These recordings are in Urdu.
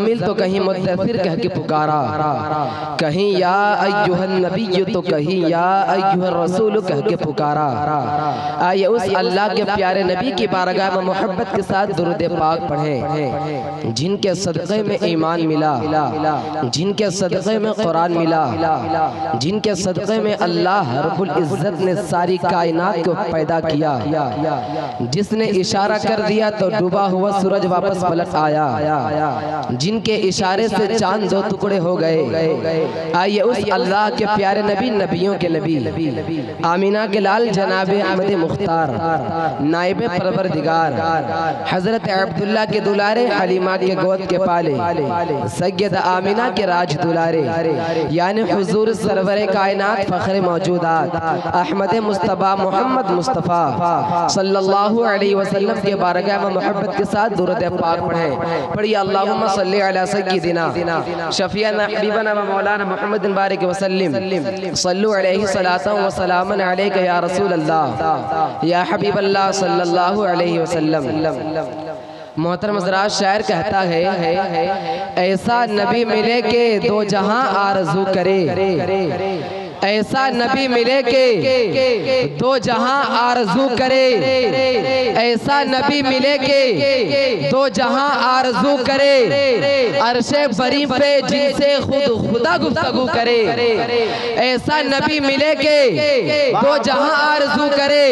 مزمل تو کہیں مدثر کہہ کے پکارا، کہیں یا ایھا النبی تو کہیں یا ایھا الرسول کہہ کے پکارا۔ آئیے اس اللہ کے پیارے نبی کی بارگاہ میں محبت کے ساتھ درود پاک پڑھیں، جن کے صدقے میں ایمان ملا، جن کے صدقے میں قرآن ملا، جن کے صدقے میں اللہ رب العزت نے ساری کائنات کو پیدا کیا، جس نے اشارہ کر دیا تو ڈوبا ہوا سورج واپس پلٹ آیا، جن کے اشارے سے چاند دو ٹکڑے ہو گئے۔ آئیے اس اللہ کے پیارے نبی، نبیوں کے نبی، آمینہ کے لال جناب احمد مختار، نائب پروردگار، حضرت عبداللہ کے دلارے، حلیمہ کے گود کے پالے، سید آمینہ کے راج دلارے، یعنی حضور سرور کائنات فخر موجودات احمد مصطفیٰ محمد مصطفیٰ صلی اللہ علیہ وسلم کے بارگاہ میں محبت کے ساتھ درود پاک پڑھیں۔ پڑھیے اللہم صلی علی سیدنا شفیعنا حبیبنا و مولانا محمد بارک وسلم، صلو علیہ صلاۃ و سلام علیک یا رسول اللہ یا حبیب اللہ صلی اللہ علیہ وسلم۔ محترم حضرات، شاعر کہتا ہے ایسا نبی ملے کہ دو جہاں آرزو کرے، ایسا نبی ملے کہ دو جہاں آرزو کرے، ایسا نبی ملے کہ دو جہاں آرزو کرے، عرش بری پہ جن سے خدا گفتگو کرے، ایسا نبی ملے کہ دو جہاں آرزو کرے،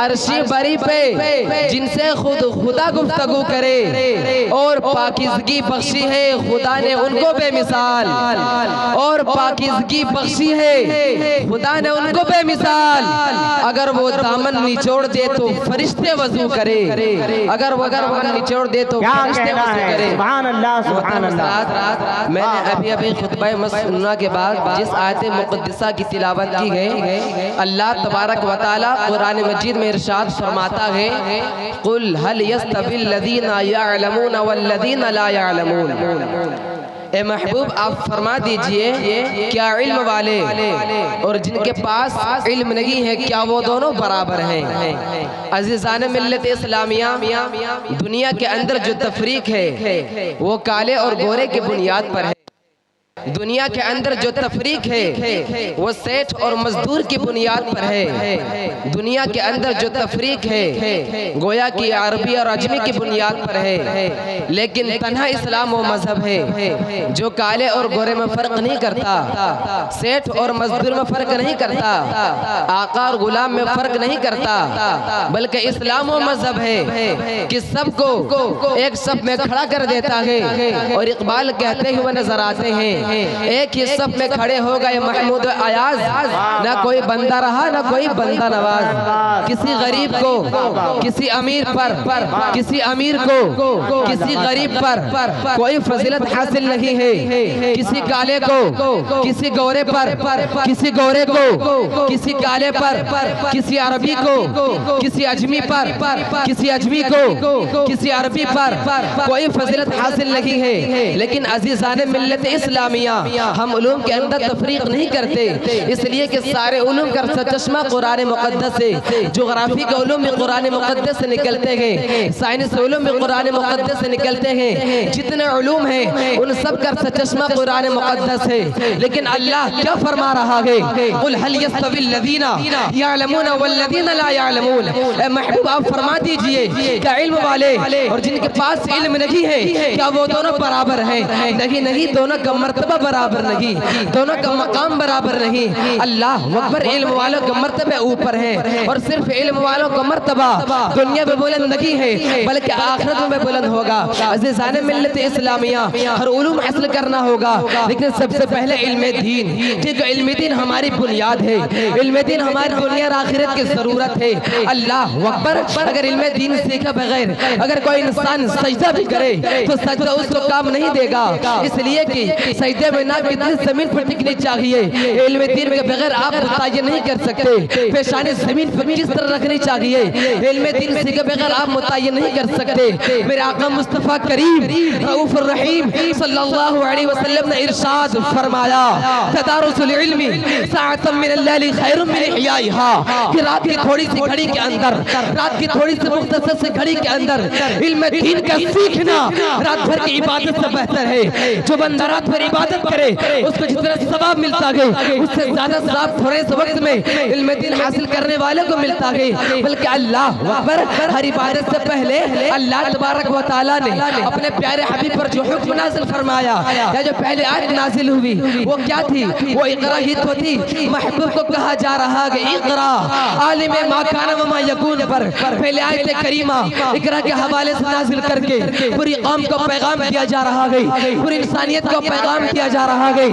عرش بری پہ جن سے خدا گفتگو کرے، اور پاکیزگی بخشی ہے خدا نے ان کو بے مثال، اور پاکیزگی بخشی ہے خدا نے ان کو بے مثال، اگر وہ دامن نچوڑ دے تو فرشتے وضو کرے، اگر وہ نچوڑ دے تو فرشتے وضو کرے۔ سبحان اللہ سبحان اللہ۔ میں نے ابھی خطبہ مسنونہ کے بعد جس آیت مقدسہ کی تلاوت کی ہے، اللہ تبارک و تعالی قرآن مجید میں ارشاد فرماتا ہے قُلْ هَلْ يَسْتَوِي الَّذِينَ يَعْلَمُونَ وَالَّذِينَ لَا يَعْلَمُونَ۔ اے محبوب آپ فرما دیجئے کیا علم والے اور جن کے پاس علم نہیں ہے کیا وہ دونوں برابر ہیں؟ عزیزان ملت اسلامیہ، دنیا کے اندر جو تفریق ہے وہ کالے اور گورے کی بنیاد پر ہے، دنیا کے اندر جو تفریق ہے وہ سیٹھ اور مزدور کی بنیاد پر ہے، دنیا کے اندر جو تفریق ہے گویا کی عربی اور عجمی کی بنیاد پر ہے، لیکن تنہا اسلام و مذہب ہے جو کالے اور گورے میں فرق نہیں کرتا، سیٹھ اور مزدور میں فرق نہیں کرتا، آقا اور غلام میں فرق نہیں کرتا، بلکہ اسلام و مذہب ہے کہ سب کو ایک صف میں کھڑا کر دیتا ہے، اور اقبال کہتے ہوئے نظر آتے ہیں ایک ہی صف میں کھڑے ہو گئے محمود ایاز، نہ کوئی بندہ رہا نہ کوئی بندہ نواز، کسی غریب کو کسی امیر پر، کسی امیر کو کسی غریب پر کوئی فضیلت حاصل نہیں ہے، کسی کالے کو کسی گورے پر، کسی گورے کو کسی کالے پر، کسی عربی کو کسی عجمی پر، کسی عجمی کو کسی عربی پر کوئی فضیلت حاصل نہیں ہے۔ لیکن عزیزان ملت اسلامیہ، ہم علوم کے اندر تفریق نہیں کرتے، اس لیے کہ سارے علوم کا سرچشمہ قرآن مقدس سے، جغرافی کے علوم میں قرآن مقدس سے نکلتے ہیں، سائنس علوم میں قرآن مقدس سے نکلتے ہیں، جتنے علوم ہیں ان سب کا سرچشمہ قرآن مقدس ہے۔ لیکن اللہ کیا فرما رہا ہے؟ قُلْ هَلْ يَسْتَوِي الَّذِينَ يَعْلَمُونَ وَالَّذِينَ لَا يَعْلَمُونَ۔ اے محبوب آپ فرما دیجئے کہ علم والے اور جن کے پاس علم نہیں ہے کیا وہ دونوں برابر ہیں؟ نہیں، دونوں کا مرتبہ برابر نہیں، دونوں کا مقام برابر نہیں۔ اللہ اکبر، علم والوں کا مرتبہ اوپر ہے، اور صرف علم والوں کا مرتبہ دنیا میں بلند نہیں ہے بلکہ آخرت میں بلند ہوگا۔ عزیزان ملت اسلامیہ، ہر علوم حاصل کرنا ہوگا، لیکن سب سے پہلے علم دین، کیونکہ علم دین ہماری بنیاد ہے، علم دین ہماری دنیا اور آخرت کی ضرورت ہے۔ اللہ اکبر، اگر علم دین سیکھا بغیر اگر کوئی انسان سجدہ بھی کرے تو سجدہ اس کو کام نہیں دے گا، اس لیے کہ سجدے سجدے میں نہ کتنی زمین پر ٹکنی چاہیے، علم دین کے بغیر آپ متعین نہیں کر سکتے، پیشانی زمین پر کس طرح رکھنی چاہیے، علم دین کے بغیر آپ متعین نہیں کر سکتے۔ میرے آقا مصطفیٰ کریم رؤوف الرحیم صلی اللہ علیہ وسلم نے ارشاد فرمایا، تدارس العلم ساعۃ من اللیل خیر من احیائها، کہ رات کی تھوڑی سی گھڑی کے اندر، رات کی تھوڑی سی مختصر سی گھڑی کے اندر علم دین کا سیکھنا رات بھر کی عبادت سے بہتر ہے۔ جو بندہ رات بھر عبادت کرے اس کو جتنا ثواب ملتا ہے اس سے زیادہ ثواب تھوڑے سے وقت میں علم دین حاصل کرنے والے کو ملتا ہے۔ بلکہ اللہ اکبر، ہر عبادت سے پہلے اللہ تبارک و تعالیٰ نے اپنے پیارے حبیب پر جو حکم نازل فرمایا، یا جو پہلے آیت نازل ہوئی وہ کیا تھی؟ وہ اقرا ہی تو تھی۔ محبوب کو کہا جا رہا کہ اقرا، عالم ما کان و ما یکون پر پہلے آیت کریمہ اقرا کے حوالے سے نازل کر کے پوری قوم کو پیغام دیا جا رہا ہے، پوری انسانیت کو پیغام دیا جا رہا ہے۔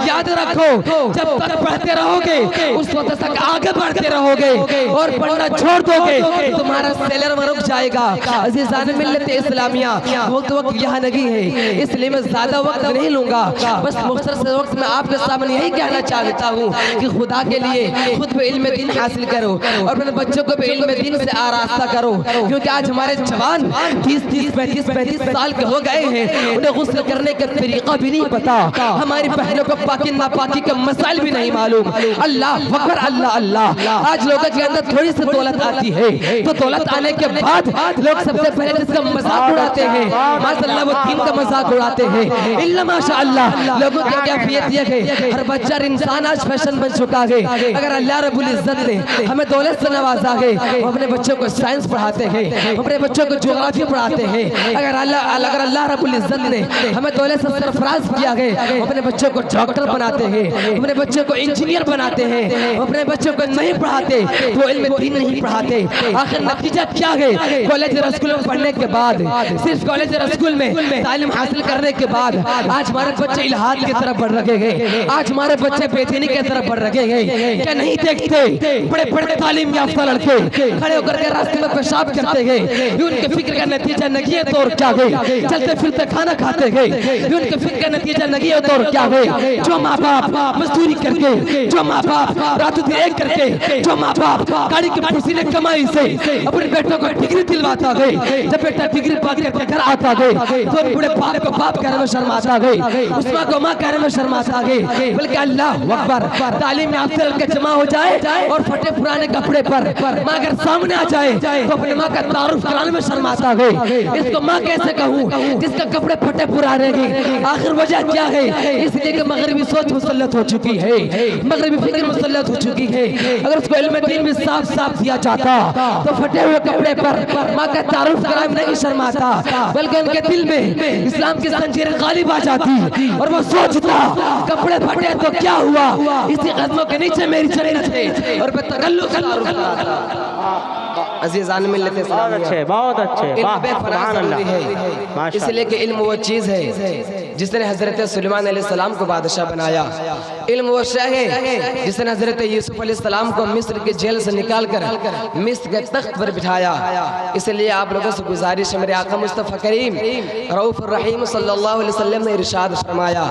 یاد رکھو، جب تک پڑھتے رہو گے اس وقت تک آگے بڑھتے رہو گے، اور پڑھنا چھوڑ دو گے تمہارا سیلر میں رک جائے گا۔ عزیزان ملت اسلامیہ، وقت یہاں نہیں ہے، اس لیے میں زیادہ وقت نہیں لوں گا، بس مختصر سے وقت میں آپ کے سامنے یہی کہنا چاہتا ہوں کہ خدا کے لیے خود بھی علم دین حاصل کرو اور اپنے بچوں کو بھی علم دین سے آراستہ کرو، کیونکہ آج ہمارے جوان 30-35 سال کے ہو گئے ہیں، انہیں غسل کرنے کا طریقہ بھی نہیں پتا، ہماری بہنوں کو پاکی ناپاکی کے مسائل بھی نہیں معلوم۔ اللہ اکبر، اللہ اللہ۔ آج لوگوں کے اندر تھوڑی سی دولت آتی ہے تو دولت آنے کے بعد لوگ سب سے پہلے جس کا مذاق اڑاتے ہیں، ماشاء اللہ وہ دین کا مذاق اڑاتے ہیں۔ اللہ ماشاء اللہ، لوگوں کی کیفیت یہ ہے، ہر بچہ انسان آج فیشن بن چکا ہے۔ اگر اللہ رب العزت نے ہمیں دولت سے نوازا ہے، وہ اپنے بچوں کو سائنس پڑھاتے ہیں، اپنے بچوں کو جغرافی پڑھاتے ہیں۔ اگر اللہ رب العزت نے ہمیں دولت سے سرفراز کیا ہے، وہ اپنے بچوں کو ڈاکٹر بناتے ہیں، اپنے بچوں کو انجینئر بناتے ہیں، اپنے بچوں کو نہیں پڑھاتے تو علم دین نہیں پڑھاتے۔ آخر نتیجہ کیا ہے؟ کالج اور اسکول میں پڑھنے کے بعد، صرف کالج اور اسکول میں تعلیم حاصل کرنے کے بعد آج ہمارے بچے الہاد کی طرف بڑھ رکھے گئے، آج ہمارے بچے بے دینی کی طرف بڑھ رکھے گئے۔ کیا نہیں دیکھتے بڑے بڑے تعلیم یافتہ لڑکے کھڑے ہو کر کے راستے میں پیشاب کرتے گئے، یہ ان کے فکر کا نتیجہ نہیں ہے تو اور کیا گئے؟ چلتے پھرتے کھانا کھاتے گئے، یہ ان کے فکر کا نتیجہ نہیں ہے تو اور کیا گئے؟ جو ماں باپ مزدوری کر کے، جو ماں باپ رات دن ایک کر کے، جو ماں باپ گاڑی کے پسینے کمائی سے اپنے بیٹوں کو ڈگری دلواتا گئے، جب بیٹا ڈگری پا کر کے گھر آتا گئے تو بڑے باپ کو باپ کہنے میں شرماتا گئے، اس ماں کو ماں کہنے میں شرماتا گئے۔ بلکہ اللہ اکبر، تعلیم یافتہ لڑکے جمع ہو جائے اور پھٹے پرانے کپڑے پر ماں اگر سامنے آ جائے تو اپنے ماں کا تعارف کرانے میں شرماتا گئے۔ اس کو ماں کیسے کہوں جس کا کپڑے پھٹے پرانے گئے؟ آخر وجہ کیا ہے؟ اس لیے کہ مغربی سوچ مسلط ہو چکی ہے، مغربی فکر مسلط ہو چکی ہے۔ اگر اس کو علم دین بھی صاف صاف دیا جاتا تو پھٹے ہوئے کپڑے پر ماں کا تعارف کرانے میں نہیں شرماتا، بلکہ ان کے دل میں اسلام کی زنجیریں غالب آ جاتی اور وہ سوچتا کپڑے پھٹے تو کیا ہوا، اسی قدموں کے نیچے میری جنت ہے اور میں تکلف عزیزان ملت اسلامیہ، بہت اچھے، علم بے پناہ ضروری ہے، اس لیے کہ علم وہ چیز ہے جس نے حضرت سلیمان علیہ السلام کو بادشاہ بنایا، علم وہ شے ہے جس نے حضرت یوسف علیہ السلام کو مصر کے جیل سے نکال کر مصر کے تخت پر بٹھایا۔ اس لیے آپ لوگوں سے گزارش ہے، میرے آقا مصطفیٰ کریم رؤوف الرحیم صلی اللہ علیہ وسلم نے ارشاد فرمایا،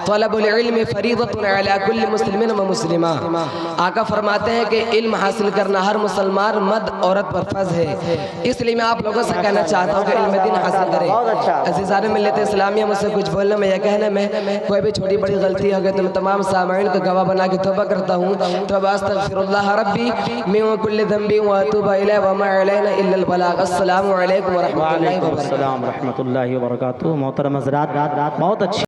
طلب العلم فریضۃ علی کل مسلم و مسلمہ۔ آقا فرماتے ہیں کہ علم حاصل کرنا ہر مسلمان مرد عورت پر فرض ہے، اس لیے میں آپ لوگوں سے کہنا چاہتا ہوں کہ علم دین حاصل کریں۔ عزیزان ملت اسلامیہ، مجھ سے کچھ بولنے میں یا کہنے میں کوئی بھی چھوٹی بڑی غلطی ہو گئی تو میں تمام سامعین کو گواہ بنا کے توبہ کرتا ہوں۔ توبہ استغفر اللہ ربی من کل ذنب واتوب الیہ وما علینا الا البلاغ۔ السلام علیکم ورحمۃ اللہ وبرکاتہ۔ السلام ورحمۃ اللہ وبرکاتہ۔ محترم حضرات، بہت اچھی